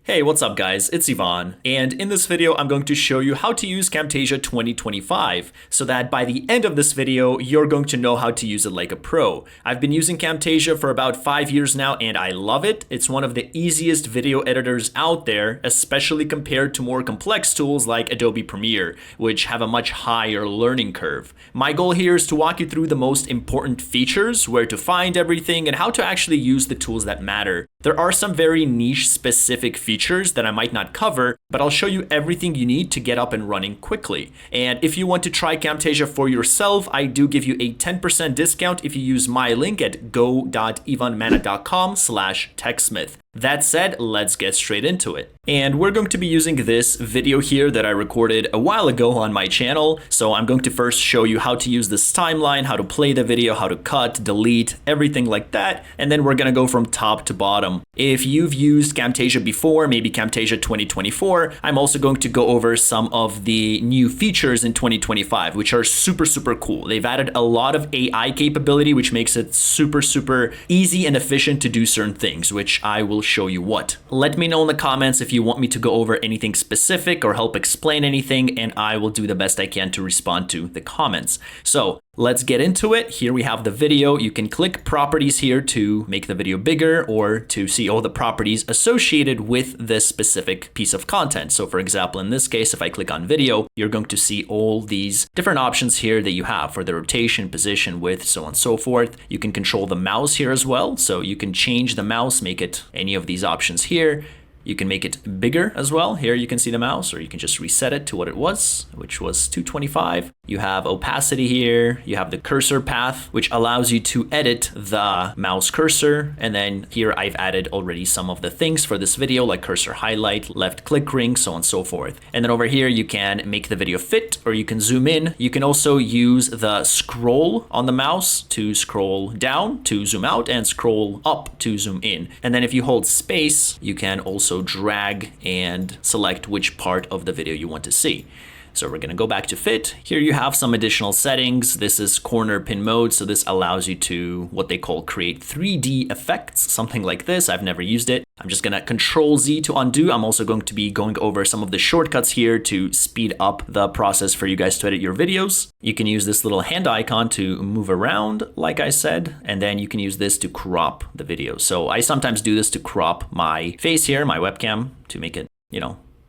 Hey, what's up guys? It's Ivan, and in this video I'm going to show you how to use Camtasia 2025 so that by the end of this video you're going to know how to use it like a pro. I've been using Camtasia for about 5 years now and I love it. It's one of the easiest video editors out there, especially compared to more complex tools like Adobe Premiere, which have a much higher learning curve. My goal here is to walk you through the most important features, where to find everything, and how to actually use the tools that matter. There are some very niche specific features that I might not cover, but I'll show you everything you need to get up and running quickly. And if you want to try Camtasia for yourself, I do give you a 10% discount if you use my link at go.ivanmana.com/techsmith. That said, let's get straight into it. And we're going to be using this video here that I recorded a while ago on my channel. So I'm going to first show you how to use this timeline, how to play the video, how to cut, delete, everything like that. And then we're going to go from top to bottom. If you've used Camtasia before, maybe Camtasia 2024, I'm also going to go over some of the new features in 2025, which are super cool. They've added a lot of AI capability, which makes it super easy and efficient to do certain things, which I will show you what. Let me know in the comments if you want me to go over anything specific or help explain anything, and I will do the best I can to respond to the comments. So let's get into it. Here we have the video. You can click properties here to make the video bigger or to see all the properties associated with this specific piece of content. So for example, in this case, if I click on video, you're going to see all these different options here that you have for the rotation, position, width, so on and so forth. You can control the mouse here as well. So you can change the mouse, make it any of these options here. You can make it bigger as well. Here you can see the mouse, or you can just reset it to what it was, which was 225. You have opacity here. You have the cursor path, which allows you to edit the mouse cursor. And then here I've added already some of the things for this video, like cursor highlight, left click ring, so on and so forth. And then over here, you can make the video fit, or you can zoom in. You can also use the scroll on the mouse to scroll down to zoom out and scroll up to zoom in. And then if you hold space, you can also drag and select which part of the video you want to see. So we're going to go back to fit. Here you have some additional settings. This is corner pin mode. So this allows you to what they call create 3D effects, something like this. I've never used it. I'm just going to Control Z to undo. I'm also going to be going over some of the shortcuts here to speed up the process for you guys to edit your videos. You can use this little hand icon to move around, like I said, and then you can use this to crop the video. So I sometimes do this to crop my face here, my webcam, to make it,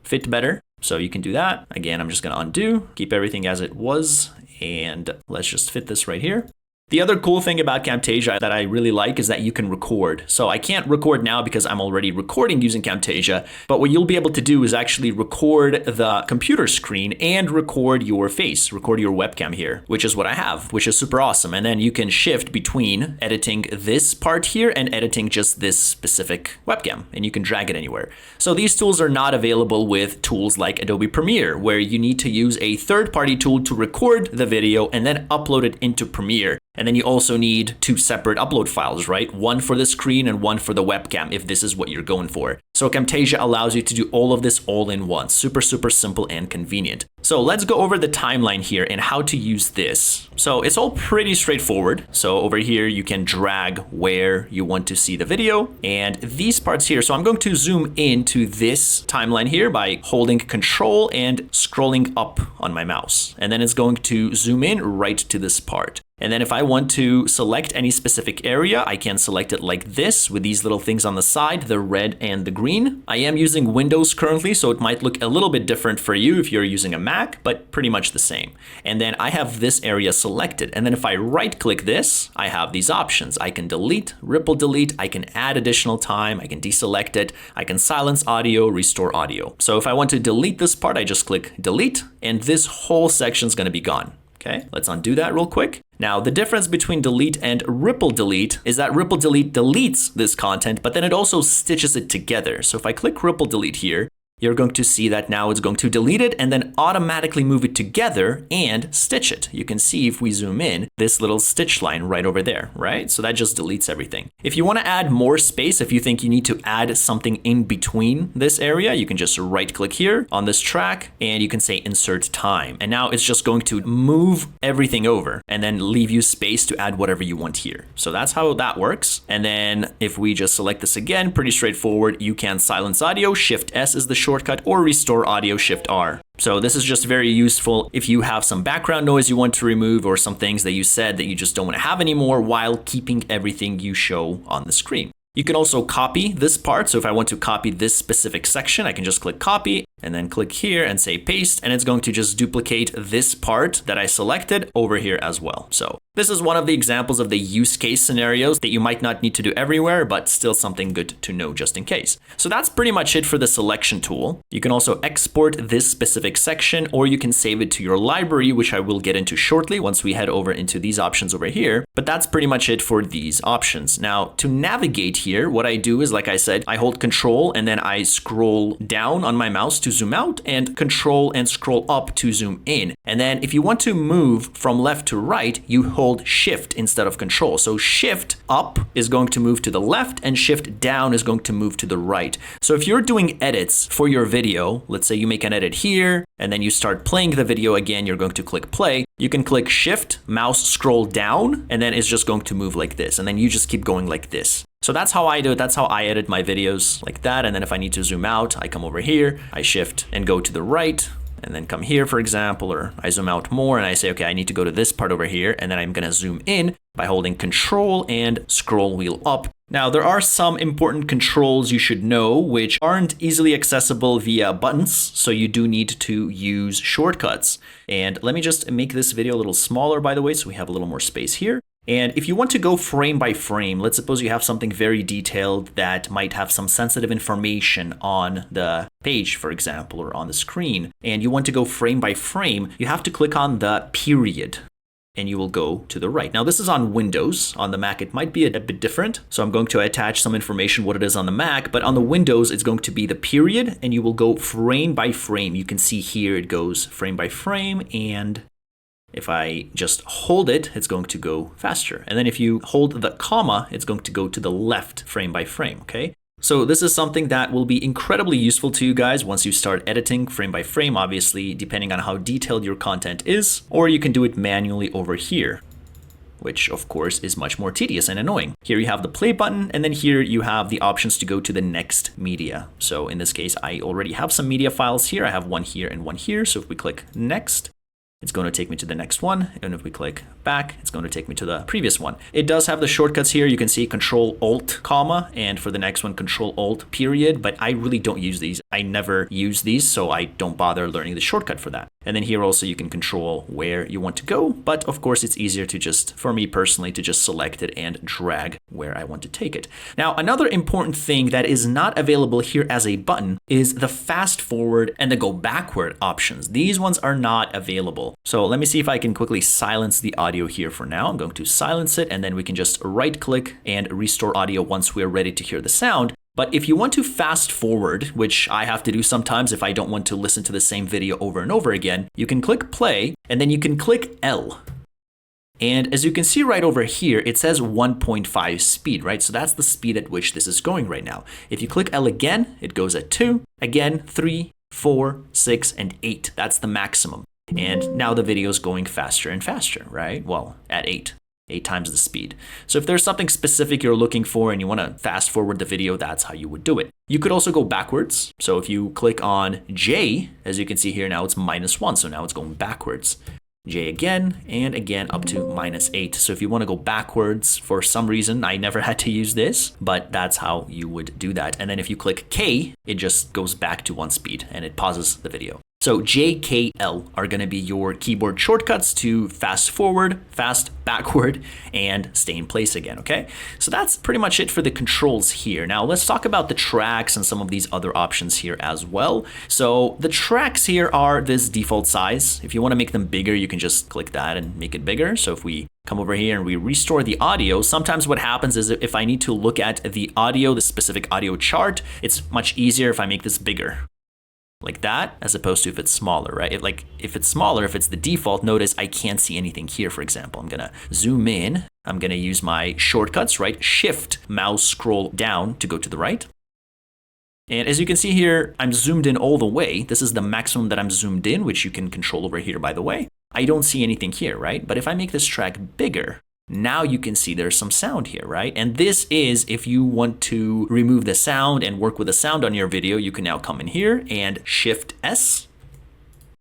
fit better. So you can do that. Again, I'm just going to undo, keep everything as it was, and let's just fit this right here. The other cool thing about Camtasia that I really like is that you can record. So I can't record now because I'm already recording using Camtasia, but what you'll be able to do is actually record the computer screen and record your face, record your webcam here, which is what I have, which is super awesome. And then you can shift between editing this part here and editing just this specific webcam, and you can drag it anywhere. So these tools are not available with tools like Adobe Premiere, where you need to use a third-party tool to record the video and then upload it into Premiere. And then you also need 2 separate upload files, right? One for the screen and one for the webcam, if this is what you're going for. So Camtasia allows you to do all of this all in one. Super simple and convenient. So let's go over the timeline here and how to use this. So it's all pretty straightforward. So over here, you can drag where you want to see the video and these parts here. So I'm going to zoom into this timeline here by holding Control and scrolling up on my mouse. And then it's going to zoom in right to this part. And then if I want to select any specific area, I can select it like this with these little things on the side, the red and the green. I am using Windows currently, so it might look a little bit different for you if you're using a Mac, but pretty much the same. And then I have this area selected. And then if I right click this, I have these options. I can delete, ripple delete, I can add additional time, I can deselect it, I can silence audio, restore audio. So if I want to delete this part, I just click delete, and this whole section is going to be gone. Okay, let's undo that real quick. Now, the difference between delete and ripple delete is that ripple delete deletes this content, but then it also stitches it together. So if I click ripple delete here, you're going to see that now it's going to delete it and then automatically move it together and stitch it. You can see if we zoom in, this little stitch line right over there, right? So that just deletes everything. If you want to add more space, if you think you need to add something in between this area, you can just right click here on this track and you can say insert time. And now it's just going to move everything over and then leave you space to add whatever you want here. So that's how that works. And then if we just select this again, pretty straightforward, you can silence audio, Shift S is the shortcut, or restore audio, Shift R. So this is just very useful if you have some background noise you want to remove or some things that you said that you just don't want to have anymore while keeping everything you show on the screen. You can also copy this part. So if I want to copy this specific section, I can just click copy and then click here and say paste, and it's going to just duplicate this part that I selected over here as well. So this is one of the examples of the use case scenarios that you might not need to do everywhere, but still something good to know just in case. So that's pretty much it for the selection tool. You can also export this specific section, or you can save it to your library, which I will get into shortly once we head over into these options over here. But that's pretty much it for these options. Now to navigate here, what I do is, like I said, I hold Control and then I scroll down on my mouse to zoom out and Control and scroll up to zoom in. And then if you want to move from left to right, you hold Shift instead of Control. So Shift up is going to move to the left and Shift down is going to move to the right. So if you're doing edits for your video, let's say you make an edit here and then you start playing the video again, you're going to click play. You can click Shift, mouse scroll down, and then it's just going to move like this. And then you just keep going like this. So that's how I do it. That's how I edit my videos, like that. And then if I need to zoom out, I come over here, I shift and go to the right, and then come here, for example, or I zoom out more and I say, okay, I need to go to this part over here. And then I'm going to zoom in by holding Control and scroll wheel up. Now, there are some important controls you should know, which aren't easily accessible via buttons. So you do need to use shortcuts. And let me just make this video a little smaller, by the way, so we have a little more space here. And if you want to go frame by frame, let's suppose you have something very detailed that might have some sensitive information on the page, for example, or on the screen, and you want to go frame by frame, you have to click on the period and you will go to the right. Now, this is on Windows. On the Mac, it might be a bit different. So I'm going to attach some information what it is on the Mac, but on the Windows, it's going to be the period and you will go frame by frame. You can see here it goes frame by frame, and if I just hold it, it's going to go faster. And then if you hold the comma, it's going to go to the left frame by frame, okay? So this is something that will be incredibly useful to you guys once you start editing frame by frame, obviously, depending on how detailed your content is, or you can do it manually over here, which of course is much more tedious and annoying. Here you have the play button, and then here you have the options to go to the next media. So in this case, I already have some media files here. I have one here and one here. So if we click next, it's going to take me to the next one. And if we click back, it's going to take me to the previous one. It does have the shortcuts here. You can see Control Alt comma, and for the next one, Control Alt period, but I really don't use these. I never use these, so I don't bother learning the shortcut for that. And then here also you can control where you want to go, but of course it's easier to just, for me personally, to just select it and drag where I want to take it. Now, another important thing that is not available here as a button is the fast forward and the go backward options. These ones are not available. So let me see if I can quickly silence the audio here for now. I'm going to silence it, and then we can just right click and restore audio once we're ready to hear the sound. But if you want to fast forward, which I have to do sometimes if I don't want to listen to the same video over and over again, you can click play and then you can click L. And as you can see right over here, it says 1.5 speed, right? So that's the speed at which this is going right now. If you click L again, it goes at 2, again, 3, 4, 6, and 8. That's the maximum. And now the video is going faster and faster, right? Well, at 8 times the speed. So if there's something specific you're looking for and you want to fast forward the video, that's how you would do it. You could also go backwards. So if you click on J, as you can see here now, it's -1. So now it's going backwards. J again, and again up to -8. So if you want to go backwards for some reason, I never had to use this, but that's how you would do that. And then if you click K, it just goes back to 1 speed and it pauses the video. So J, K, L are going to be your keyboard shortcuts to fast forward, fast backward, and stay in place again, okay? So that's pretty much it for the controls here. Now let's talk about the tracks and some of these other options here as well. So the tracks here are this default size. If you want to make them bigger, you can just click that and make it bigger. So if we come over here and we restore the audio, sometimes what happens is if I need to look at the audio, the specific audio chart, it's much easier if I make this bigger. like that, as opposed to if it's smaller, right? If it's smaller, if it's the default, notice I can't see anything here, for example. I'm gonna zoom in. I'm gonna use my shortcuts, right? Shift, mouse, scroll down to go to the right. And as you can see here, I'm zoomed in all the way. This is the maximum that I'm zoomed in, which you can control over here, by the way. I don't see anything here, right? But if I make this track bigger, now you can see there's some sound here, right? And this is if you want to remove the sound and work with the sound on your video, you can now come in here and Shift S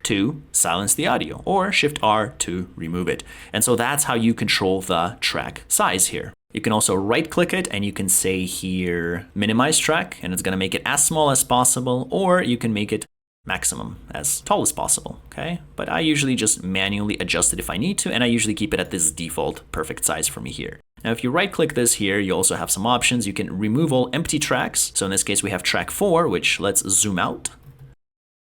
to silence the audio, or Shift R to remove it. And so that's how you control the track size here. You can also right click it and you can say here, minimize track, and it's gonna make it as small as possible, or you can make it maximum, as tall as possible, okay? But I usually just manually adjust it if I need to, and I usually keep it at this default perfect size for me here. Now, if you right click this here, you also have some options. You can remove all empty tracks. So in this case, we have track 4, which let's zoom out.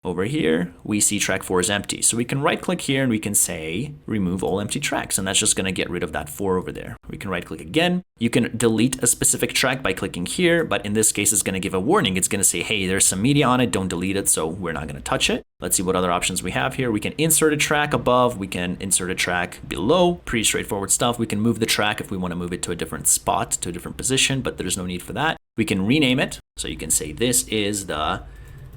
Over here, we see track 4 is empty. So we can right click here and we can say, remove all empty tracks. And that's just gonna get rid of that 4 over there. We can right click again. You can delete a specific track by clicking here, but in this case, it's gonna give a warning. It's gonna say, hey, there's some media on it, don't delete it. So we're not gonna touch it. Let's see what other options we have here. We can insert a track above, we can insert a track below, pretty straightforward stuff. We can move the track if we wanna move it to a different spot, to a different position, but there's no need for that. We can rename it. So you can say this is the,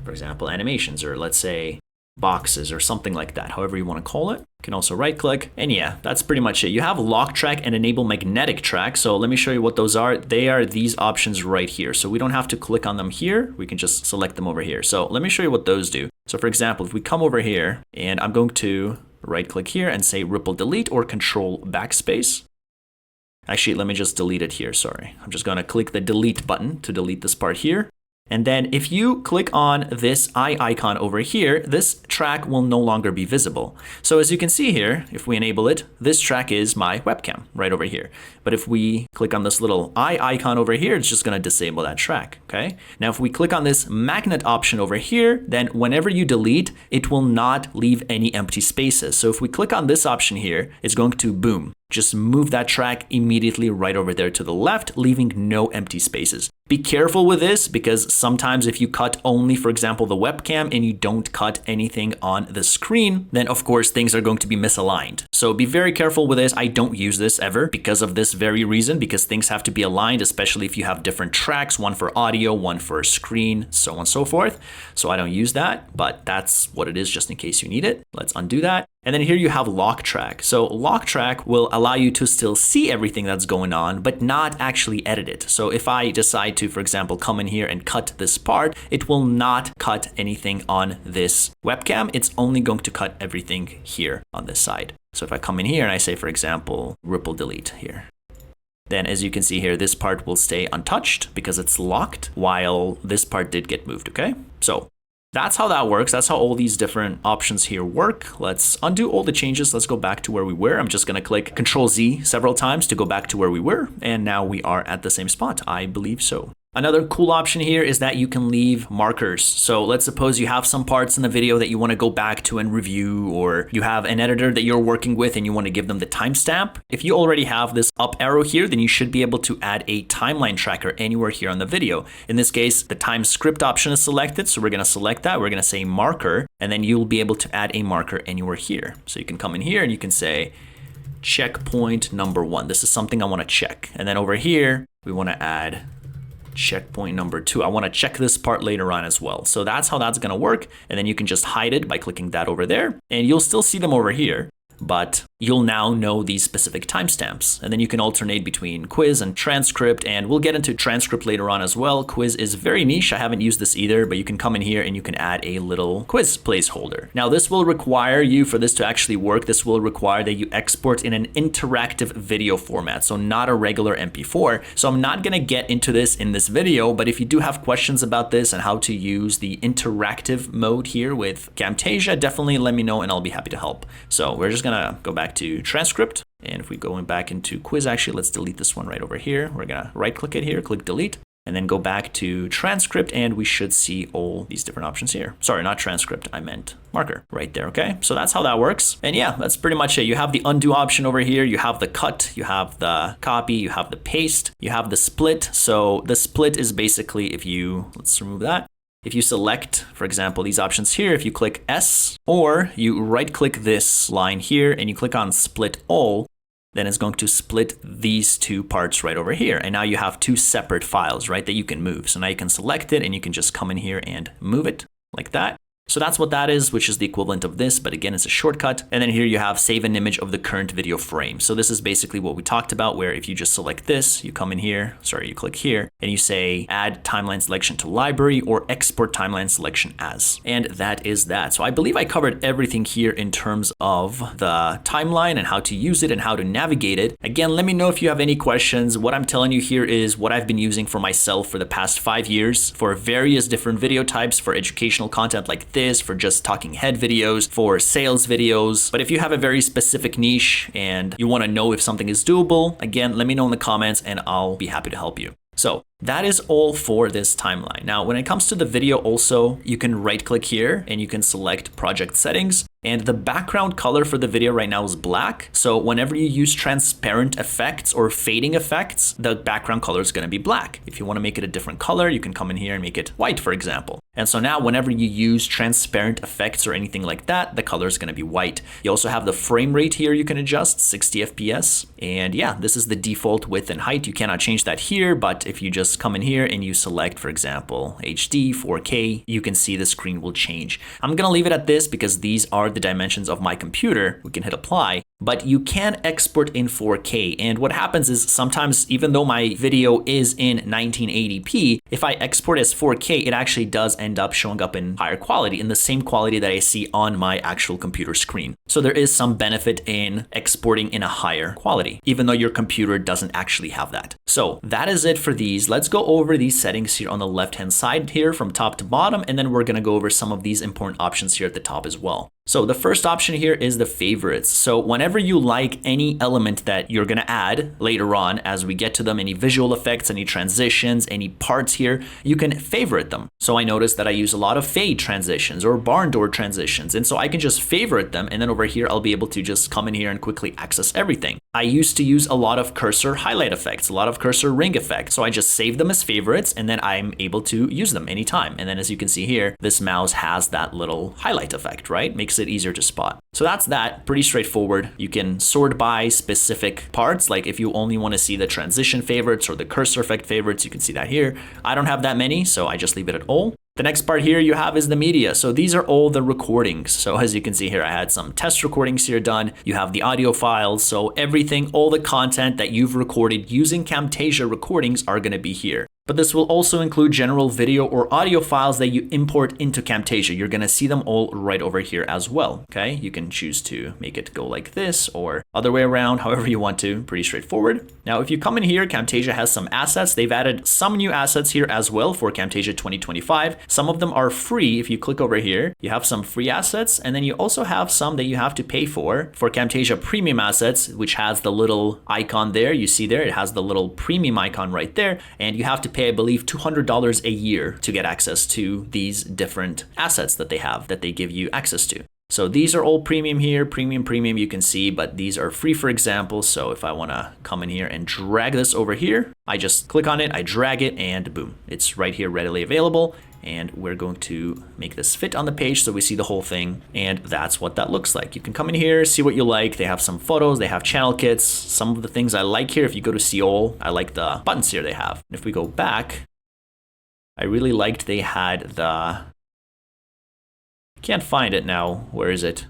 for example, animations, or let's say boxes or something like that, however you want to call it. You can also right click, and yeah, that's pretty much it. You have lock track and enable magnetic track. So let me show you what those are. They are these options right here. So we don't have to click on them here. We can just select them over here. So let me show you what those do. So for example, if we come over here and I'm going to right click here and say ripple delete or control backspace. Actually, let me just delete it here. Sorry. I'm just going to click the delete button to delete this part here. And then if you click on this eye icon over here, this track will no longer be visible. So as you can see here, if we enable it, this track is my webcam right over here. But if we click on this little eye icon over here, it's just going to disable that track. Okay. Now, if we click on this magnet option over here, then whenever you delete, it will not leave any empty spaces. So if we click on this option here, it's going to boom. Just move that track immediately right over there to the left, leaving no empty spaces. Be careful with this because sometimes if you cut only, for example, the webcam and you don't cut anything on the screen, then of course things are going to be misaligned. So be very careful with this. I don't use this ever because of this very reason, because things have to be aligned, especially if you have different tracks, one for audio, one for screen, so on and so forth. So I don't use that, but that's what it is just in case you need it. Let's undo that. And then here you have lock track. So lock track will allow you to still see everything that's going on, but not actually edit it. So if I decide to, for example, come in here and cut this part, it will not cut anything on this webcam. It's only going to cut everything here on this side. So if I come in here and I say, for example, ripple delete here, then as you can see here, this part will stay untouched because it's locked while this part did get moved, okay? So that's how that works. That's how all these different options here work. Let's undo all the changes. Let's go back to where we were. I'm just going to click Control Z several times to go back to where we were. And now we are at the same spot. I believe so. Another cool option here is that you can leave markers. So let's suppose you have some parts in the video that you want to go back to and review, or you have an editor that you're working with and you want to give them the timestamp. If you already have this up arrow here, then you should be able to add a timeline tracker anywhere here on the video. In this case, the time script option is selected. So we're going to select that. We're going to say marker, and then you'll be able to add a marker anywhere here. So you can come in here and you can say checkpoint number 1. This is something I want to check. And then over here, we want to add checkpoint number 2. I want to check this part later on as well. So that's how that's going to work. And then you can just hide it by clicking that over there, and you'll still see them over here, but you'll now know these specific timestamps. And then you can alternate between quiz and transcript, and we'll get into transcript later on as well. Quiz is very niche. I haven't used this either, but you can come in here and you can add a little quiz placeholder. Now this will require you, for this to actually work, this will require that you export in an interactive video format, so not a regular MP4. So I'm not going to get into this in this video, but if you do have questions about this and how to use the interactive mode here with Camtasia, definitely let me know and I'll be happy to help. So we're just going to go back to transcript. And if we go back into quiz, actually, let's delete this one right over here. We're going to right click it here, click delete, and then go back to transcript, and we should see all these different options here. Sorry, not transcript, I meant marker right there. Okay, so that's how that works. And yeah, that's pretty much it. You have the undo option over here. You have the cut, you have the copy, you have the paste, you have the split. So the split is basically if you, let's remove that. If you select, for example, these options here, if you click S, or you right click this line here and you click on split all, then it's going to split these two parts right over here. And now you have two separate files, right, that you can move. So now you can select it and you can just come in here and move it like that. So that's what that is, which is the equivalent of this, but again, it's a shortcut. And then here you have save an image of the current video frame. So this is basically what we talked about, where if you just select this, you come in here, you click here, and you say add timeline selection to library or export timeline selection as. And that is that. So I believe I covered everything here in terms of the timeline and how to use it and how to navigate it. Again, let me know if you have any questions. What I'm telling you here is what I've been using for myself for the past 5 years for various different video types, for educational content like this, for just talking head videos, for sales videos. But if you have a very specific niche and you want to know if something is doable, again, let me know in the comments and I'll be happy to help you. So that is all for this timeline. Now, when it comes to the video also, you can right click here and you can select project settings. And the background color for the video right now is black. So whenever you use transparent effects or fading effects, the background color is going to be black. If you want to make it a different color, you can come in here and make it white, for example. And so now whenever you use transparent effects or anything like that, the color is going to be white. You also have the frame rate here you can adjust, 60 FPS. And yeah, this is the default width and height. You cannot change that here, but if you just come in here and you select, for example, HD, 4K, you can see the screen will change. I'm going to leave it at this because these are the dimensions of my computer. We can hit apply, but you can export in 4K. And what happens is sometimes, even though my video is in 1980p, if I export as 4K, it actually does end up showing up in higher quality, in the same quality that I see on my actual computer screen. So there is some benefit in exporting in a higher quality, even though your computer doesn't actually have that. So that is it for these. Let's go over these settings here on the left-hand side here from top to bottom, and then we're going to go over some of these important options here at the top as well. So the first option here is the favorites. So whenever you like any element that you're going to add later on, as we get to them, any visual effects, any transitions, any parts here, you can favorite them. So I noticed that I use a lot of fade transitions or barn door transitions. And so I can just favorite them. And then over here, I'll be able to just come in here and quickly access everything. I used to use a lot of cursor highlight effects, a lot of cursor ring effects. So I just save them as favorites and then I'm able to use them anytime. And then as you can see here, this mouse has that little highlight effect, right? Makes it easier to spot. So that's that, pretty straightforward. You can sort by specific parts. Like if you only want to see the transition favorites or the cursor effect favorites, you can see that here. I don't have that many, so I just leave it at all. The next part here you have is the media. So these are all the recordings. So as you can see here, I had some test recordings here done. You have the audio files. So everything, all the content that you've recorded using Camtasia recordings are going to be here. But this will also include general video or audio files that you import into Camtasia. You're going to see them all right over here as well. Okay, you can choose to make it go like this or other way around, however you want to. Pretty straightforward. Now, if you come in here, Camtasia has some assets. They've added some new assets here as well for Camtasia 2025. Some of them are free. If you click over here, you have some free assets, and then you also have some that you have to pay for Camtasia premium assets, which has the little icon there. You see there, it has the little premium icon right there, and you have to pay, I believe, $200 a year to get access to these different assets that they have, that they give you access to. So these are all premium here, premium, you can see, but these are free, for example. So if I want to come in here and drag this over here, I just click on it, I drag it, and boom, it's right here readily available. And we're going to make this fit on the page so we see the whole thing. And that's what that looks like. You can come in here, see what you like. They have some photos, they have channel kits. Some of the things I like here, if you go to see all, I like the buttons here they have. And if we go back, I really liked they had the, can't find it now. Where is it?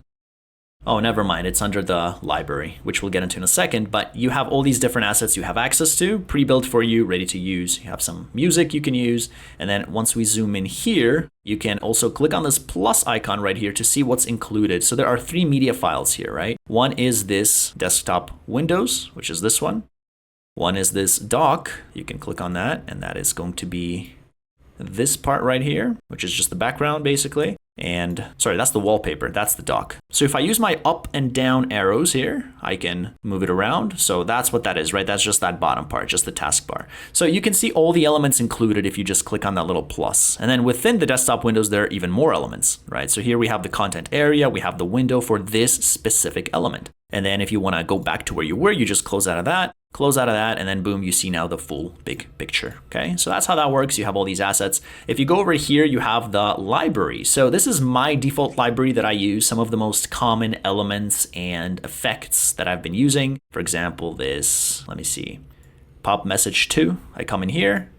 Oh, never mind. It's under the library, which we'll get into in a second. But you have all these different assets you have access to, pre-built for you, ready to use. You have some music you can use. And then once we zoom in here, you can also click on this plus icon right here to see what's included. So there are 3 media files here, right? One is this desktop windows, which is this one. One is this dock. You can click on that, and that is going to be this part right here, which is just the background basically. And sorry, that's the wallpaper, that's the dock. So if I use my up and down arrows here, I can move it around. So that's what that is, right? That's just that bottom part, just the taskbar. So you can see all the elements included if you just click on that little plus. And then within the desktop windows, there are even more elements, right? So here we have the content area, we have the window for this specific element. And then if you want to go back to where you were, you just close out of that. Close out of that, and then boom, you see now the full big picture. Okay, so that's how that works. You have all these assets. If you go over here, you have the library. So this is my default library that I use, some of the most common elements and effects that I've been using. For example, this, let me see, pop message 2. I come in here,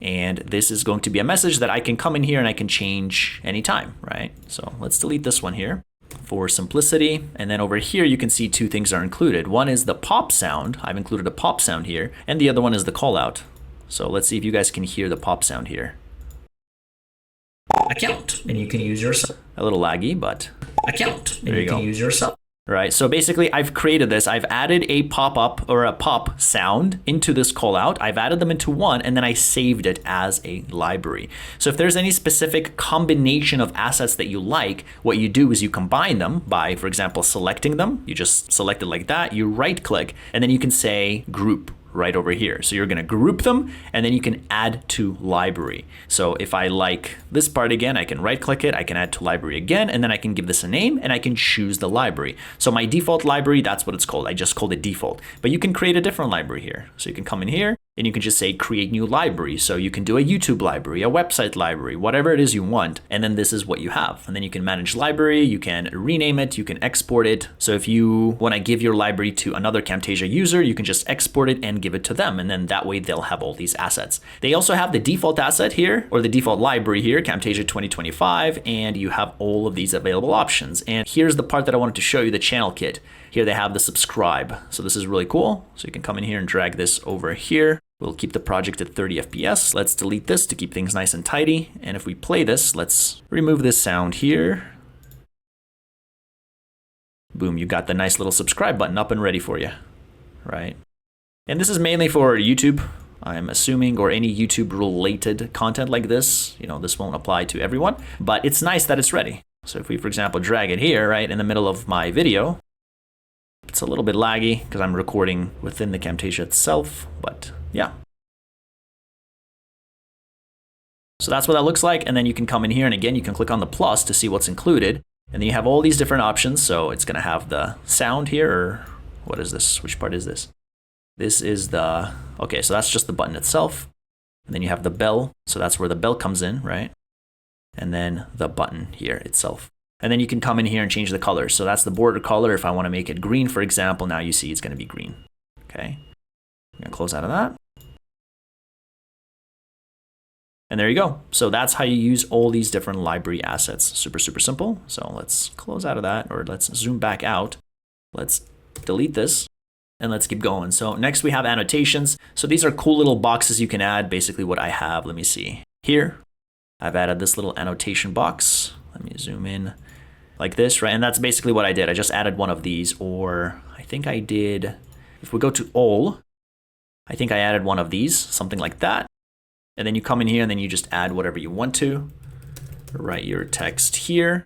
and this is going to be a message that I can come in here and I can change anytime, right? So let's delete this one here for simplicity. And then over here, you can see two things are included. One is the pop sound. I've included a pop sound here. And the other one is the call out. So let's see if you guys can hear the pop sound here. Account, and you can use yourself. A little laggy, but account, and you can use yourself. Right, so basically I've created this. I've added a pop-up or a pop sound into this call out. I've added them into one, and then I saved it as a library. So if there's any specific combination of assets that you like, what you do is you combine them by, for example, selecting them. You just select it like that, you right click, and then you can say group right over here. So you're going to group them, and then you can add to library. So if I like this part again, I can right click it, I can add to library again, and then I can give this a name and I can choose the library. So my default library, that's what it's called. I just called it default, but you can create a different library here. So you can come in here and you can just say create new library. So you can do a YouTube library, a website library, whatever it is you want. And then this is what you have. And then you can manage library, you can rename it, you can export it. So if you want to give your library to another Camtasia user, you can just export it and give it to them. And then that way they'll have all these assets. They also have the default asset here, or the default library here, Camtasia 2025, and you have all of these available options. And here's the part that I wanted to show you, the channel kit. Here they have the subscribe. So this is really cool. So you can come in here and drag this over here. We'll keep the project at 30 FPS. Let's delete this to keep things nice and tidy. And if we play this, let's remove this sound here. Boom, you got the nice little subscribe button up and ready for you, right? And this is mainly for YouTube, I'm assuming, or any YouTube related content like this. You know, this won't apply to everyone, but it's nice that it's ready. So if we, for example, drag it here, right, in the middle of my video, it's a little bit laggy because I'm recording within the Camtasia itself, but yeah. So that's what that looks like. And then you can come in here and again, you can click on the plus to see what's included. And then you have all these different options. So it's going to have the sound here, or what is this? Which part is this? This is the, okay, so that's just the button itself. And then you have the bell. So that's where the bell comes in, right? And then the button here itself. And then you can come in here and change the color. So that's the border color. If I want to make it green, for example, now you see it's going to be green. Okay. I'm going to close out of that. And there you go. So that's how you use all these different library assets. Super, super simple. So let's close out of that, or let's zoom back out. Let's delete this and let's keep going. So next we have annotations. So these are cool little boxes you can add. Basically what I have, let me see here. I've added this little annotation box. Let me zoom in like this, right? And that's basically what I did. I just added one of these, or I think I did, if we go to all, I think I added one of these, something like that. And then you come in here and then you just add whatever you want to. Write your text here.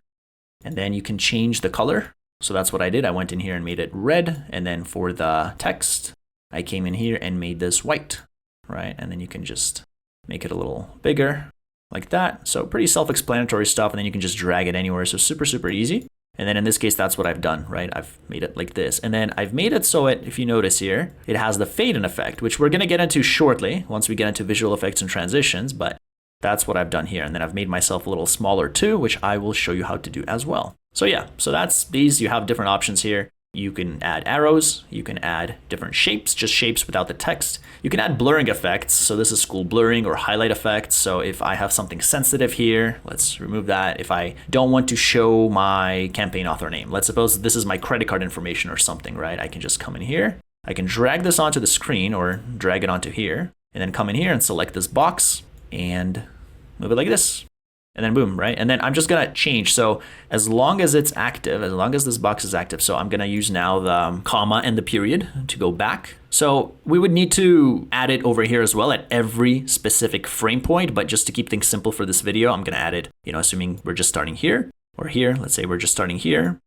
And then you can change the color. So that's what I did. I went in here and made it red. And then for the text, I came in here and made this white, right? And then you can just make it a little bigger like that. So pretty self-explanatory stuff. And then you can just drag it anywhere. So super, super easy. And then in this case, that's what I've done, right? I've made it like this. And then I've made it so if you notice here, it has the fade in effect, which we're going to get into shortly once we get into visual effects and transitions. But that's what I've done here. And then I've made myself a little smaller too, which I will show you how to do as well. So yeah, so that's these. You have different options here. You can add arrows, you can add different shapes, just shapes without the text. You can add blurring effects. So this is cool blurring or highlight effects. So if I have something sensitive here, let's remove that. If I don't want to show my campaign author name, let's suppose this is my credit card information or something, right? I can just come in here. I can drag this onto the screen or drag it onto here and then come in here and select this box and move it like this. And then boom, right? And then I'm just gonna change. So as long as it's active, as long as this box is active, so I'm gonna use now the comma and the period to go back. So we would need to add it over here as well at every specific frame point, but just to keep things simple for this video, I'm gonna add it, assuming we're just starting here or here. Let's say we're just starting here,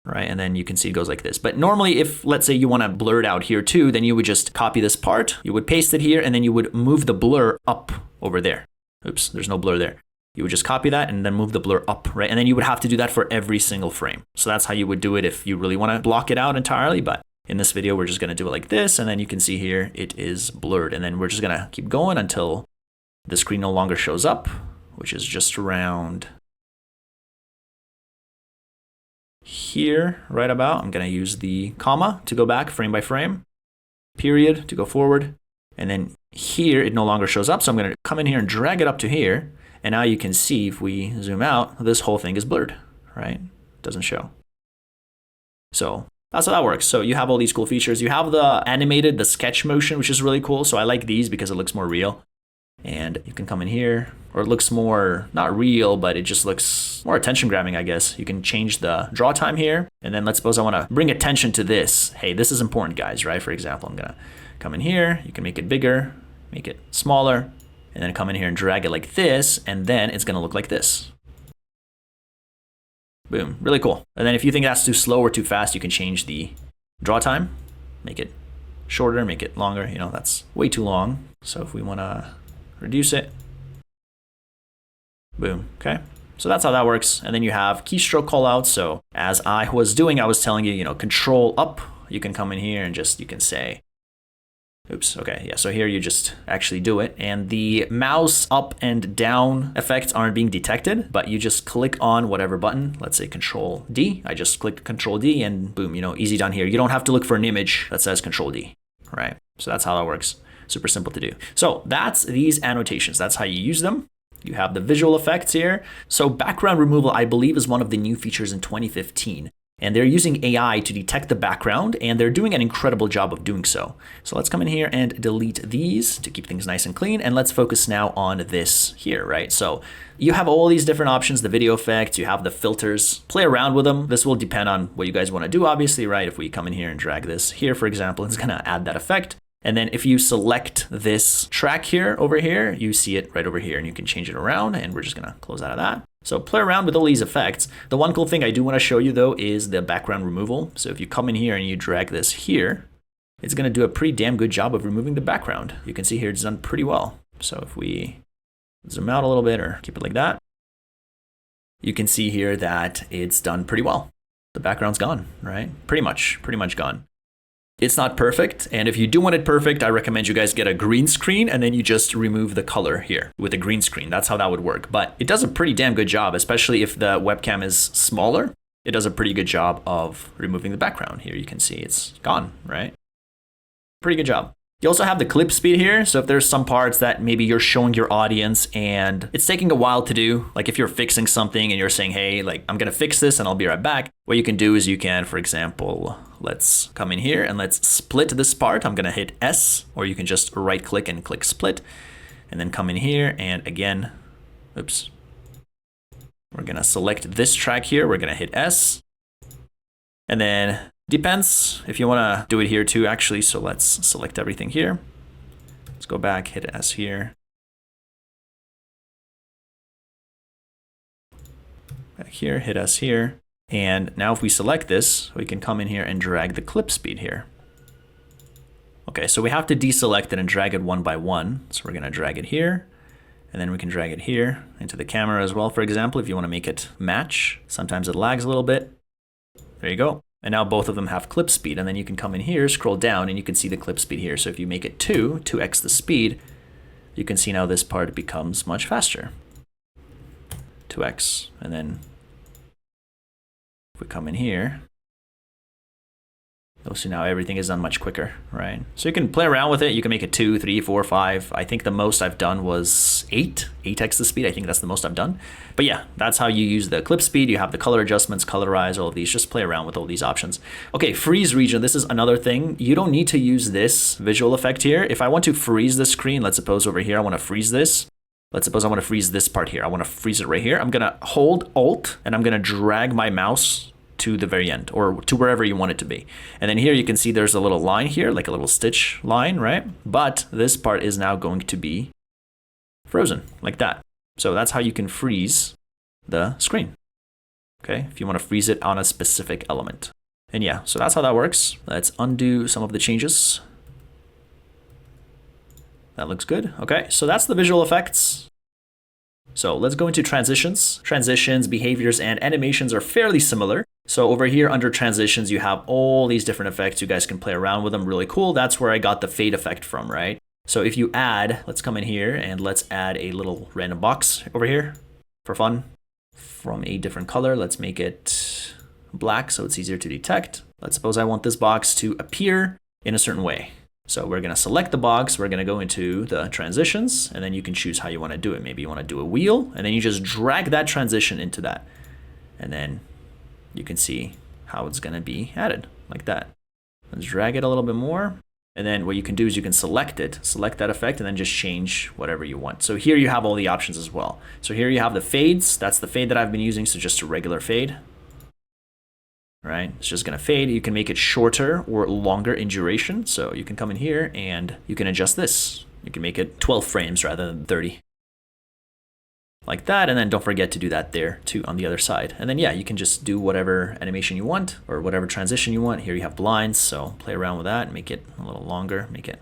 right? And then you can see it goes like this. But normally if, let's say you wanna blur it out here too, then you would just copy this part, you would paste it here, and then you would move the blur up over there. Oops, there's no blur there. You would just copy that and then move the blur up, right? And then you would have to do that for every single frame. So that's how you would do it if you really want to block it out entirely. But In this video, we're just going to do it like this, and then you can see here it is blurred. And then we're just going to keep going until the screen no longer shows up, which is just around here, right about. I'm going to use the comma to go back frame by frame, period to go forward, and then here it no longer shows up. So I'm going to come in here and drag it up to here. And now you can see if we zoom out, this whole thing is blurred, right? It doesn't show. So that's how that works. So you have all these cool features. You have the animated, the sketch motion, which is really cool. So I like these because it looks more real. And you can come in here, or it looks more, not real, but it just looks more attention grabbing, I guess. You can change the draw time here. And then let's suppose I want to bring attention to this. Hey, this is important, guys, right? For example, I'm going to come in here. You can make it bigger, make it smaller, and then come in here and drag it like this. And then it's going to look like this. Boom, really cool. And then if you think that's too slow or too fast, you can change the draw time, make it shorter, make it longer. You know, that's way too long. So if we want to reduce it, boom, okay. So that's how that works. And then you have keystroke callouts. So as I was doing, I was telling you, control up, you can come in here and just, you can say, oops, okay, yeah, so here you just actually do it. And the mouse up and down effects aren't being detected, but you just click on whatever button, let's say Control D. I just click Control D and boom, easy done here. You don't have to look for an image that says Control D, right? So that's how that works. Super simple to do. So that's these annotations. That's how you use them. You have the visual effects here. So background removal, I believe, is one of the new features in 2015. And they're using AI to detect the background, and they're doing an incredible job of doing so. So let's come in here and delete these to keep things nice and clean. And let's focus now on this here, right? So you have all these different options, the video effects, you have the filters, play around with them. This will depend on what you guys want to do, obviously, right? If we come in here and drag this here, for example, it's going to add that effect. And then if you select this track here over here, you see it right over here, and you can change it around, and we're just going to close out of that. So play around with all these effects. The one cool thing I do want to show you though is the background removal. So if you come in here and you drag this here, it's going to do a pretty damn good job of removing the background. You can see here it's done pretty well. So if we zoom out a little bit or keep it like that, you can see here that it's done pretty well. The background's gone, right? Pretty much gone. It's not perfect, and if you do want it perfect, I recommend you guys get a green screen and then you just remove the color here with a green screen. That's how that would work. But it does a pretty damn good job, especially if the webcam is smaller. It does a pretty good job of removing the background. Here you can see it's gone, right? Pretty good job. You also have the clip speed here. So if there's some parts that maybe you're showing your audience and it's taking a while to do, like if you're fixing something and you're saying, hey, like I'm going to fix this and I'll be right back. What you can do is you can, for example, let's come in here and let's split this part. I'm going to hit S, or you can just right click and click split and then come in here. And again, oops, we're going to select this track here. We're going to hit S, and then depends if you want to do it here too, actually. So let's select everything here. Let's go back, hit S here. Back here, hit S here. And now if we select this, we can come in here and drag the clip speed here. Okay, so we have to deselect it and drag it one by one. So we're going to drag it here, and then we can drag it here into the camera as well, for example, if you want to make it match. Sometimes it lags a little bit. There you go. And now both of them have clip speed, and then you can come in here, scroll down, and you can see the clip speed here. So if you make it 2x the speed, you can see now this part becomes much faster. 2x, and then if we come in here, you'll see now everything is done much quicker, right? So you can play around with it. You can make it 2, 3, 4, 5. I think the most I've done was 8x the speed. I think that's the most I've done. But yeah, that's how you use the clip speed. You have the color adjustments, colorize, all of these. Just play around with all these options. Okay, freeze region. This is another thing. You don't need to use this visual effect here. If I want to freeze the screen, let's suppose over here, I want to freeze this. Let's suppose I want to freeze this part here. I want to freeze it right here. I'm going to hold Alt, and I'm going to drag my mouse to the very end, or to wherever you want it to be. And then here you can see there's a little line here, like a little stitch line, right? But this part is now going to be frozen like that. So that's how you can freeze the screen. Okay, if you want to freeze it on a specific element. And yeah, so that's how that works. Let's undo some of the changes. That looks good. Okay, so that's the visual effects. So let's go into transitions. Transitions, behaviors, and animations are fairly similar. So over here under transitions, you have all these different effects. You guys can play around with them. Really cool. That's where I got the fade effect from, right? So if you add, let's come in here and let's add a little random box over here for fun from a different color. Let's make it black so it's easier to detect. Let's suppose I want this box to appear in a certain way. So we're going to select the box. We're going to go into the transitions, and then you can choose how you want to do it. Maybe you want to do a wheel, and then you just drag that transition into that. And then you can see how it's going to be added like that. Let's drag it a little bit more. And then what you can do is you can select it, select that effect, and then just change whatever you want. So here you have all the options as well. So here you have the fades. That's the fade that I've been using. So just a regular fade. Right? It's just going to fade. You can make it shorter or longer in duration. So you can come in here and you can adjust this. You can make it 12 frames rather than 30. Like that. And then don't forget to do that there too on the other side. And then, yeah, you can just do whatever animation you want or whatever transition you want. Here you have blinds. So play around with that, make it a little longer, make it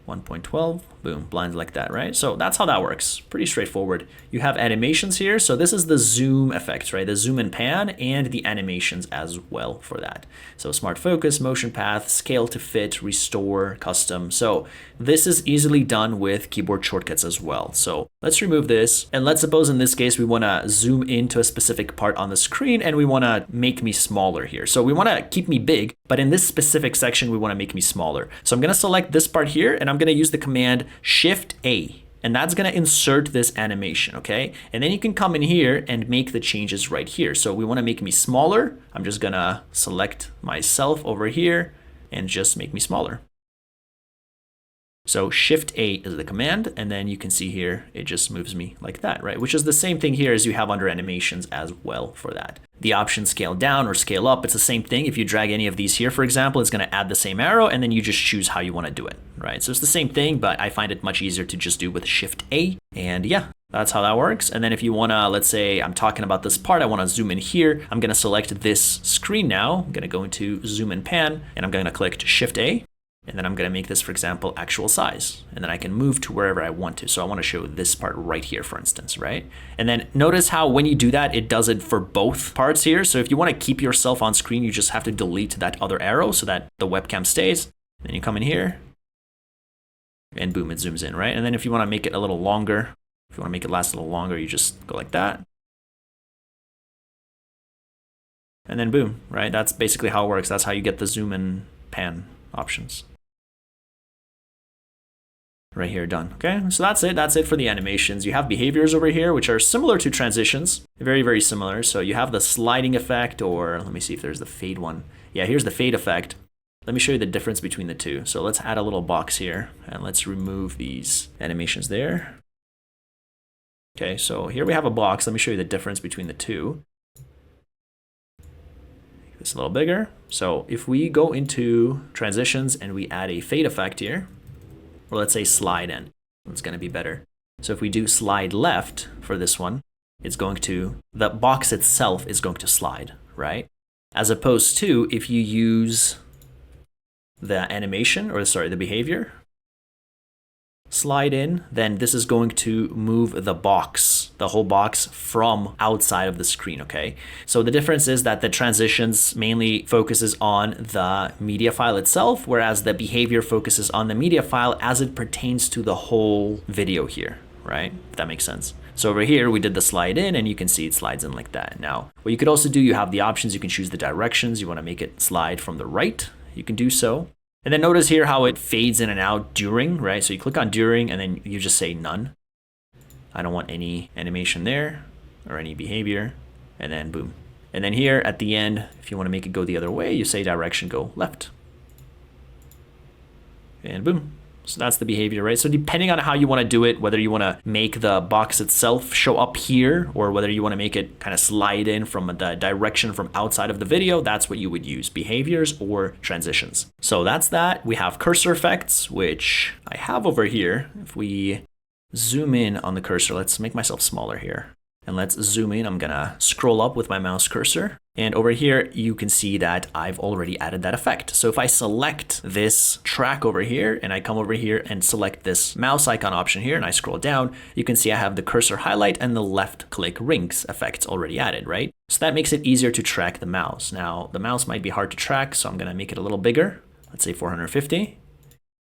1.12, boom, blinds like that, right? So that's how that works. Pretty straightforward. You have animations here. So this is the zoom effects, right? The zoom and pan and the animations as well for that. So smart focus, motion path, scale to fit, restore, custom. So this is easily done with keyboard shortcuts as well. So let's remove this. And let's suppose in this case, we want to zoom into a specific part on the screen and we want to make me smaller here. So we want to keep me big, but in this specific section, we want to make me smaller. So I'm going to select this part here and I'm going to use the command Shift A, and that's going to insert this animation, okay? And then you can come in here and make the changes right here. So we want to make me smaller. I'm just going to select myself over here and just make me smaller. So Shift A is the command, and then you can see here, it just moves me like that, right? Which is the same thing here as you have under animations as well for that. The option scale down or scale up, it's the same thing. If you drag any of these here, for example, it's going to add the same arrow, and then you just choose how you want to do it, right? So it's the same thing, but I find it much easier to just do with Shift A. And yeah, that's how that works. And then if you want to, let's say I'm talking about this part, I want to zoom in here. I'm going to select this screen now. I'm going to go into zoom and pan, and I'm going to click Shift A. And then I'm going to make this, for example, actual size. And then I can move to wherever I want to. So I want to show this part right here, for instance, right? And then notice how when you do that, it does it for both parts here. So if you want to keep yourself on screen, you just have to delete that other arrow so that the webcam stays. Then you come in here and boom, it zooms in, right? And then if you want to make it a little longer, if you want to make it last a little longer, you just go like that. And then boom, right? That's basically how it works. That's how you get the zoom and pan options. Right here, done. Okay, so that's it. That's it for the animations. You have behaviors over here, which are similar to transitions. Very, very similar. So you have the sliding effect, or let me see if there's the fade one. Yeah, here's the fade effect. Let me show you the difference between the two. So let's add a little box here, and let's remove these animations there. Okay, so here we have a box. Let me show you the difference between the two. Make this a little bigger. So if we go into transitions and we add a fade effect here, or let's say slide in, it's going to be better. So if we do slide left for this one, it's going to, the box itself is going to slide, right? As opposed to if you use the animation, or sorry, the behavior, slide in, then this is going to move the box, the whole box from outside of the screen, okay? So the difference is that the transitions mainly focuses on the media file itself, whereas the behavior focuses on the media file as it pertains to the whole video here, right? If that makes sense. So over here, we did the slide in, and you can see it slides in like that. Now, what you could also do, you have the options, you can choose the directions. You want to make it slide from the right, you can do so. And then notice here how it fades in and out during, right? So you click on during and then you just say none. I don't want any animation there or any behavior, and then boom. And then here at the end, if you want to make it go the other way, you say direction go left. And boom. So that's the behavior, right? So depending on how you want to do it, whether you want to make the box itself show up here or whether you want to make it kind of slide in from the direction from outside of the video, that's what you would use, behaviors or transitions. So that's that. We have cursor effects, which I have over here. If we zoom in on the cursor, let's make myself smaller here. And let's zoom in. I'm gonna scroll up with my mouse cursor. And over here, you can see that I've already added that effect. So if I select this track over here and I come over here and select this mouse icon option here and I scroll down, you can see I have the cursor highlight and the left click rings effects already added, right? So that makes it easier to track the mouse. Now the mouse might be hard to track, so I'm gonna make it a little bigger. Let's say 450.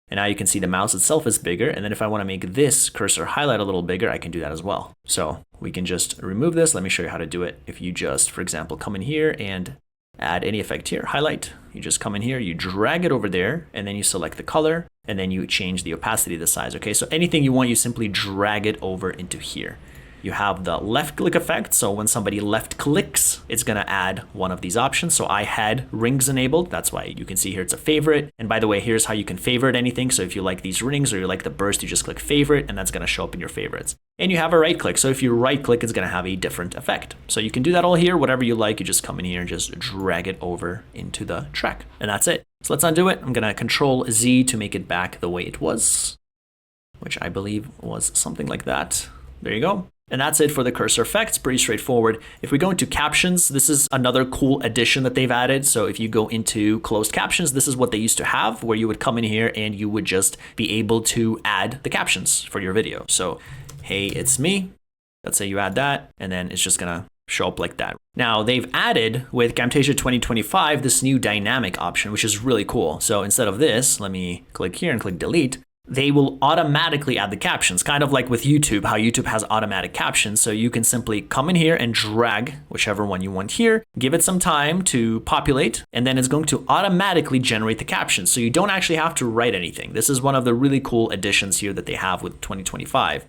And now you can see the mouse itself is bigger. And then if I want to make this cursor highlight a little bigger, I can do that as well. So we can just remove this. Let me show you how to do it. If you just, for example, come in here and add any effect here, highlight, you just come in here, you drag it over there, and then you select the color, and then you change the opacity, the size. Okay, so anything you want, you simply drag it over into here. You have the left click effect. So when somebody left clicks, it's going to add one of these options. So I had rings enabled. That's why you can see here it's a favorite. And by the way, here's how you can favorite anything. So if you like these rings or you like the burst, you just click favorite and that's going to show up in your favorites. And you have a right click. So if you right click, it's going to have a different effect. So you can do that all here, whatever you like. You just come in here and just drag it over into the track. And that's it. So let's undo it. I'm going to Control Z to make it back the way it was, which I believe was something like that. There you go. And that's it for the cursor effects, pretty straightforward. If we go into captions, this is another cool addition that they've added. So if you go into closed captions, this is what they used to have, where you would come in here and you would just be able to add the captions for your video. So, hey, it's me. Let's say you add that, and then it's just gonna show up like that. Now they've added with Camtasia 2025 this new dynamic option, which is really cool. So instead of this, let me click here and click delete. They will automatically add the captions, kind of like with YouTube, how YouTube has automatic captions. So you can simply come in here and drag whichever one you want here, give it some time to populate, and then it's going to automatically generate the captions. So you don't actually have to write anything. This is one of the really cool additions here that they have with 2025.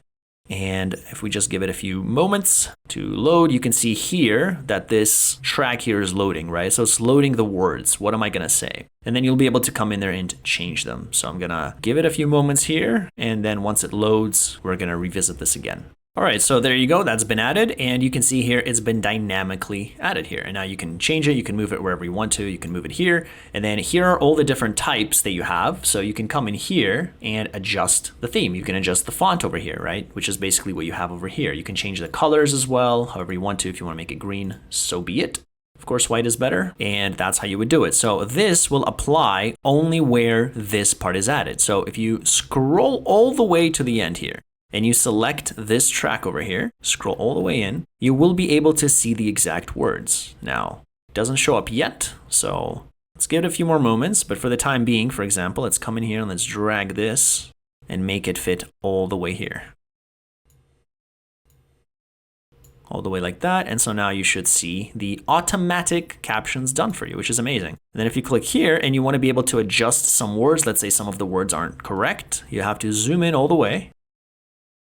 And if we just give it a few moments to load, you can see here that this track here is loading, right? So it's loading the words. What am I going to say? And then you'll be able to come in there and change them. So I'm going to give it a few moments here. And then once it loads, we're going to revisit this again. All right, so there you go. That's been added. And you can see here, it's been dynamically added here. And now you can change it. You can move it wherever you want to. You can move it here. And then here are all the different types that you have. So you can come in here and adjust the theme. You can adjust the font over here, right? Which is basically what you have over here. You can change the colors as well, however you want to. If you want to make it green, so be it. Of course, white is better, and that's how you would do it. So this will apply only where this part is added. So if you scroll all the way to the end here, and you select this track over here, scroll all the way in, you will be able to see the exact words. Now, it doesn't show up yet, so let's give it a few more moments. But for the time being, for example, let's come in here and let's drag this and make it fit all the way here. All the way like that. And so now you should see the automatic captions done for you, which is amazing. And then if you click here and you want to be able to adjust some words, let's say some of the words aren't correct, you have to zoom in all the way.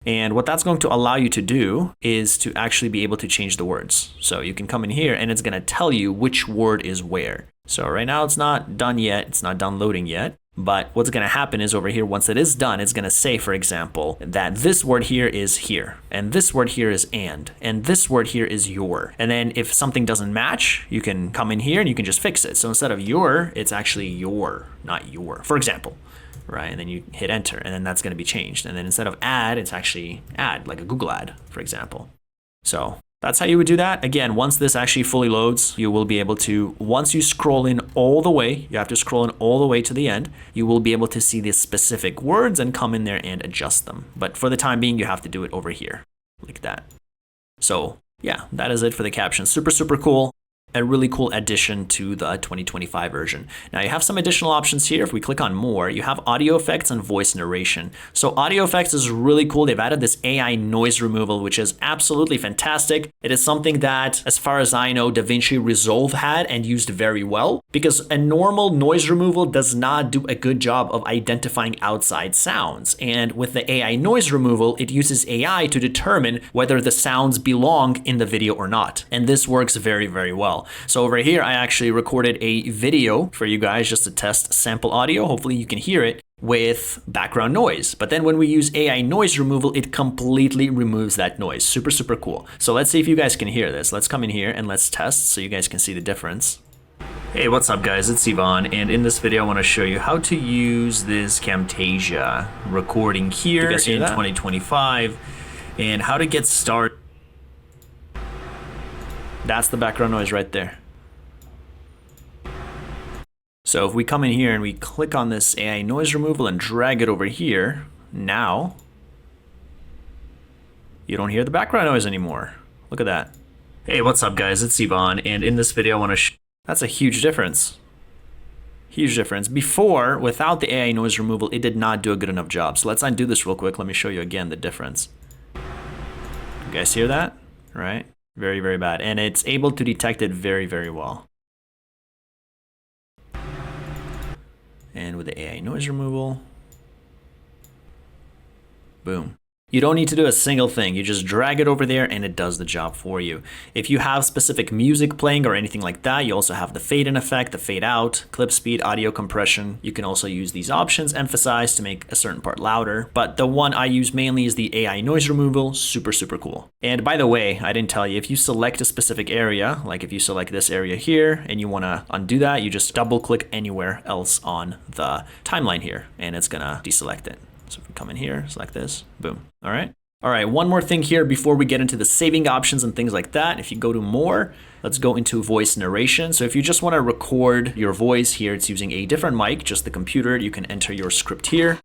And what that's going to allow you to do is to actually be able to change the words. So you can come in here and it's going to tell you which word is where. So right now it's not done yet. It's not done loading yet. But what's going to happen is over here, once it is done, it's going to say, for example, that this word here is here, and this word here is and this word here is your. And then if something doesn't match, you can come in here and you can just fix it. So instead of your, it's actually your, not your, for example. Right, and then you hit enter, and then that's going to be changed. And then instead of add, it's actually add, like a Google ad, for example. So that's how you would do that. Again, once this actually fully loads, you will be able to, once you scroll in all the way, you have to scroll in all the way to the end, you will be able to see the specific words and come in there and adjust them. But for the time being, you have to do it over here, like that. So yeah, that is it for the captions. Super, super cool. A really cool addition to the 2025 version. Now you have some additional options here. If we click on more, you have audio effects and voice narration. So audio effects is really cool. They've added this AI noise removal, which is absolutely fantastic. It is something that, as far as I know, DaVinci Resolve had and used very well, because a normal noise removal does not do a good job of identifying outside sounds. And with the AI noise removal, it uses AI to determine whether the sounds belong in the video or not. And this works very, very well. So over here, I actually recorded a video for you guys just to test sample audio. Hopefully you can hear it with background noise. But then when we use AI noise removal, it completely removes that noise. Super, super cool. So let's see if you guys can hear this. Let's come in here and let's test so you guys can see the difference. Hey, what's up guys? It's Ivan, and in this video I want to show you how to use this Camtasia recording here in 2025 and how to get started. That's the background noise right there. So if we come in here and we click on this AI noise removal and drag it over here, now you don't hear the background noise anymore. Look at that. Hey, what's up guys? It's Ivan, and in this video I want to that's a huge difference. Huge difference. Before, without the AI noise removal, it did not do a good enough job. So let's undo this real quick. Let me show you again the difference. You guys hear that? Right? Very, very bad. And it's able to detect it very, very well. And with the AI noise removal, boom. You don't need to do a single thing. You just drag it over there and it does the job for you. If you have specific music playing or anything like that, you also have the fade in effect, the fade out, clip speed, audio compression. You can also use these options, emphasize to make a certain part louder. But the one I use mainly is the AI noise removal. Super, super cool. And by the way, I didn't tell you, if you select a specific area, like if you select this area here and you want to undo that, you just double click anywhere else on the timeline here and it's going to deselect it. So if we come in here, select this, boom. All right. All right, one more thing here before we get into the saving options and things like that. If you go to more, let's go into voice narration. So if you just want to record your voice here, it's using a different mic, just the computer. You can enter your script here.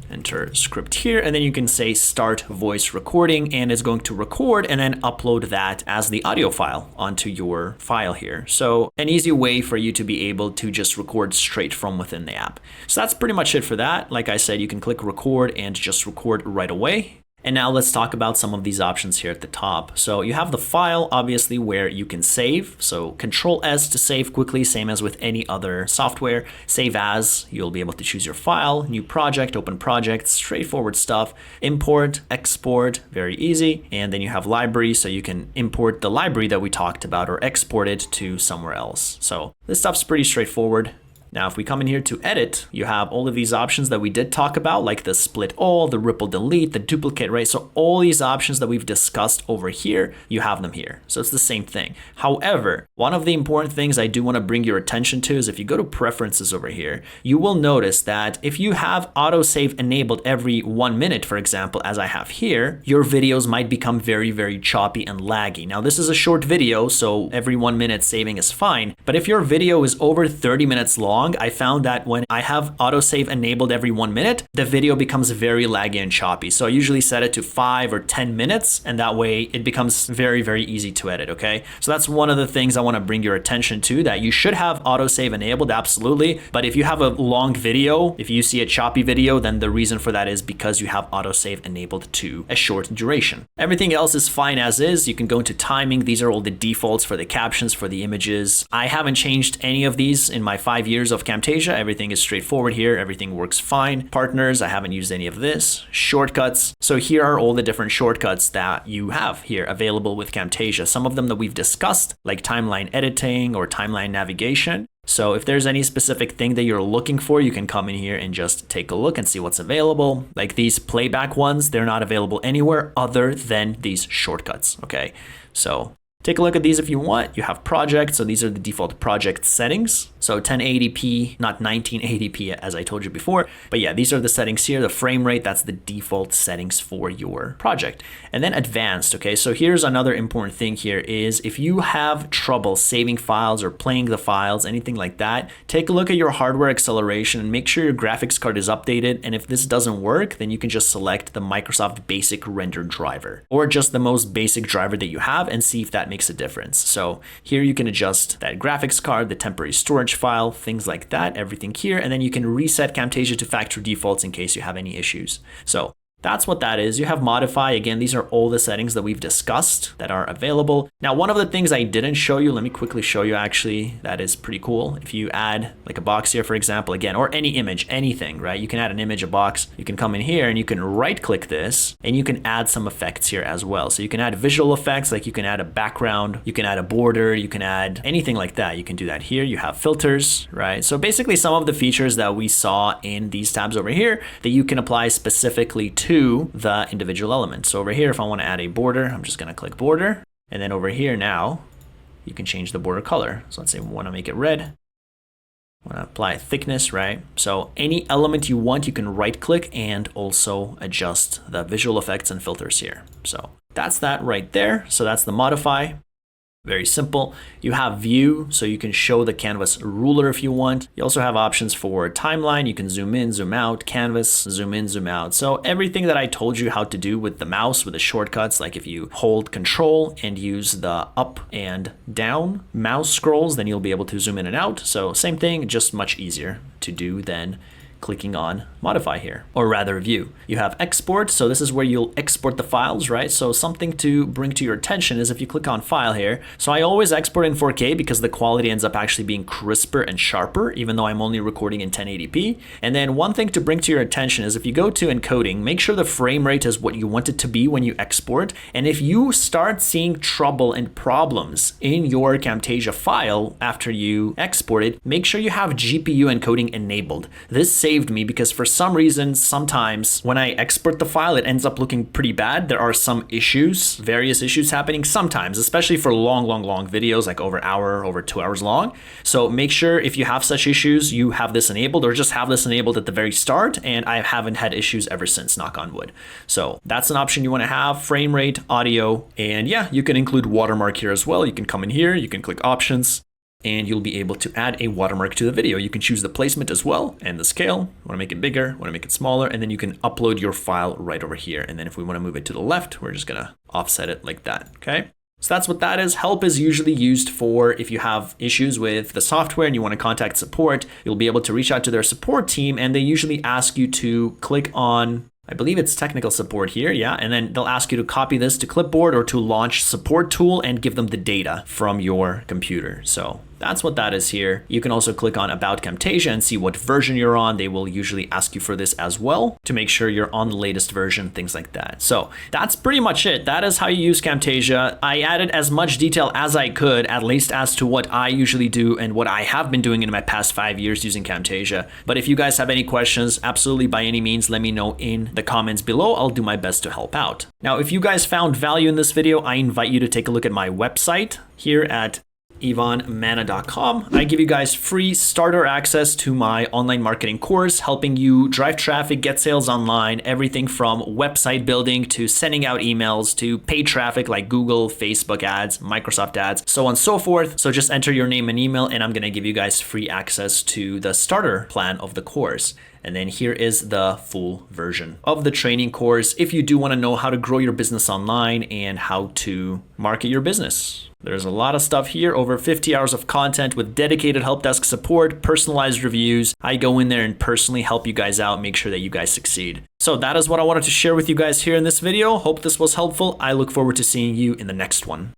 Enter script here, and then you can say start voice recording, and it's going to record and then upload that as the audio file onto your file here. So an easy way for you to be able to just record straight from within the app. So that's pretty much it for that. Like I said, you can click record and just record right away. And now let's talk about some of these options here at the top. So you have the file, obviously, where you can save. So Control S to save quickly, same as with any other software. Save as, you'll be able to choose your file, new project, open project, straightforward stuff. Import, export, very easy. And then you have library, so you can import the library that we talked about or export it to somewhere else. So this stuff's pretty straightforward. Now, if we come in here to edit, you have all of these options that we did talk about, like the split all, the ripple delete, the duplicate, right? So all these options that we've discussed over here, you have them here. So it's the same thing. However, one of the important things I do want to bring your attention to is if you go to preferences over here, you will notice that if you have autosave enabled every 1 minute, for example, as I have here, your videos might become very, very choppy and laggy. Now, this is a short video, so every 1 minute saving is fine. But if your video is over 30 minutes long, I found that when I have autosave enabled every 1 minute, the video becomes very laggy and choppy. So I usually set it to 5 or 10 minutes, and that way it becomes very, very easy to edit, okay? So that's one of the things I want to bring your attention to, that you should have autosave enabled, absolutely. But if you have a long video, if you see a choppy video, then the reason for that is because you have autosave enabled to a short duration. Everything else is fine as is. You can go into timing. These are all the defaults for the captions, for the images. I haven't changed any of these in my 5 years of Camtasia. Everything is straightforward here. Everything works fine. Partners, I haven't used any of this. Shortcuts. So here are all the different shortcuts that you have here available with Camtasia. Some of them that we've discussed, like timeline editing or timeline navigation. So if there's any specific thing that you're looking for, you can come in here and just take a look and see what's available. Like these playback ones, they're not available anywhere other than these shortcuts, okay? So take a look at these if you want. You have projects, so these are the default project settings. So 1080p, not 1980p as I told you before. But yeah, these are the settings here. The frame rate, that's the default settings for your project. And then advanced, okay? So here's another important thing here is if you have trouble saving files or playing the files, anything like that, take a look at your hardware acceleration and make sure your graphics card is updated. And if this doesn't work, then you can just select the Microsoft Basic Render driver or just the most basic driver that you have and see if that makes a difference. So here you can adjust that graphics card, the temporary storage file, things like that, everything here, and then you can reset Camtasia to factory defaults in case you have any issues. So that's what that is. You have modify. Again, these are all the settings that we've discussed that are available. Now, one of the things I didn't show you, let me quickly show you actually, that is pretty cool. If you add like a box here, for example, again, or any image, anything, right? You can add an image, a box, you can come in here and you can right click this and you can add some effects here as well. So you can add visual effects, like you can add a background, you can add a border, you can add anything like that. You can do that here. You have filters, right? So basically some of the features that we saw in these tabs over here that you can apply specifically to the individual elements. So over here, if I want to add a border, I'm just going to click border. And then over here now, you can change the border color. So let's say we want to make it red. I want to apply thickness, right? So any element you want, you can right click and also adjust the visual effects and filters here. So that's that right there. So that's the modify. Very simple. You have view, so you can show the canvas ruler if you want. You also have options for timeline. You can zoom in, zoom out, canvas, zoom in, zoom out. So everything that I told you how to do with the mouse, with the shortcuts, like if you hold control and use the up and down mouse scrolls, then you'll be able to zoom in and out. So same thing, just much easier to do than clicking on modify here, or rather view. You have export, so this is where you'll export the files, right? So something to bring to your attention is if you click on file here, so I always export in 4K because the quality ends up actually being crisper and sharper, even though I'm only recording in 1080p. And then one thing to bring to your attention is if you go to encoding, make sure the frame rate is what you want it to be when you export. And if you start seeing trouble and problems in your Camtasia file after you export it, make sure you have GPU encoding enabled. This saved me because for some reason, sometimes when I export the file, it ends up looking pretty bad. There are some issues, various issues happening sometimes, especially for long videos, like over an hour, over 2 hours long. So make sure if you have such issues, you have this enabled, or just have this enabled at the very start. And I haven't had issues ever since, knock on wood. So that's an option you want to have: frame rate, audio, and yeah, you can include watermark here as well. You can come in here, you can click options, and you'll be able to add a watermark to the video. You can choose the placement as well and the scale. Want to make it bigger, want to make it smaller, and then you can upload your file right over here. And then if we want to move it to the left, we're just gonna offset it like that, okay? So that's what that is. Help is usually used for if you have issues with the software and you want to contact support, you'll be able to reach out to their support team, and they usually ask you to click on, I believe it's technical support here, yeah, and then they'll ask you to copy this to clipboard or to launch support tool and give them the data from your computer. So that's what that is here. You can also click on About Camtasia and see what version you're on. They will usually ask you for this as well to make sure you're on the latest version, things like that. So that's pretty much it. That is how you use Camtasia. I added as much detail as I could, at least as to what I usually do and what I have been doing in my past 5 years using Camtasia. But if you guys have any questions, absolutely by any means, let me know in the comments below. I'll do my best to help out. Now, if you guys found value in this video, I invite you to take a look at my website here at ivanmana.com. I give you guys free starter access to my online marketing course, helping you drive traffic, get sales online, everything from website building to sending out emails to paid traffic like Google, Facebook ads, Microsoft ads, so on and so forth. So just enter your name and email, and I'm going to give you guys free access to the starter plan of the course. And then here is the full version of the training course if you do want to know how to grow your business online and how to market your business. There's a lot of stuff here, over 50 hours of content with dedicated help desk support, personalized reviews. I go in there and personally help you guys out, make sure that you guys succeed. So that is what I wanted to share with you guys here in this video. Hope this was helpful. I look forward to seeing you in the next one.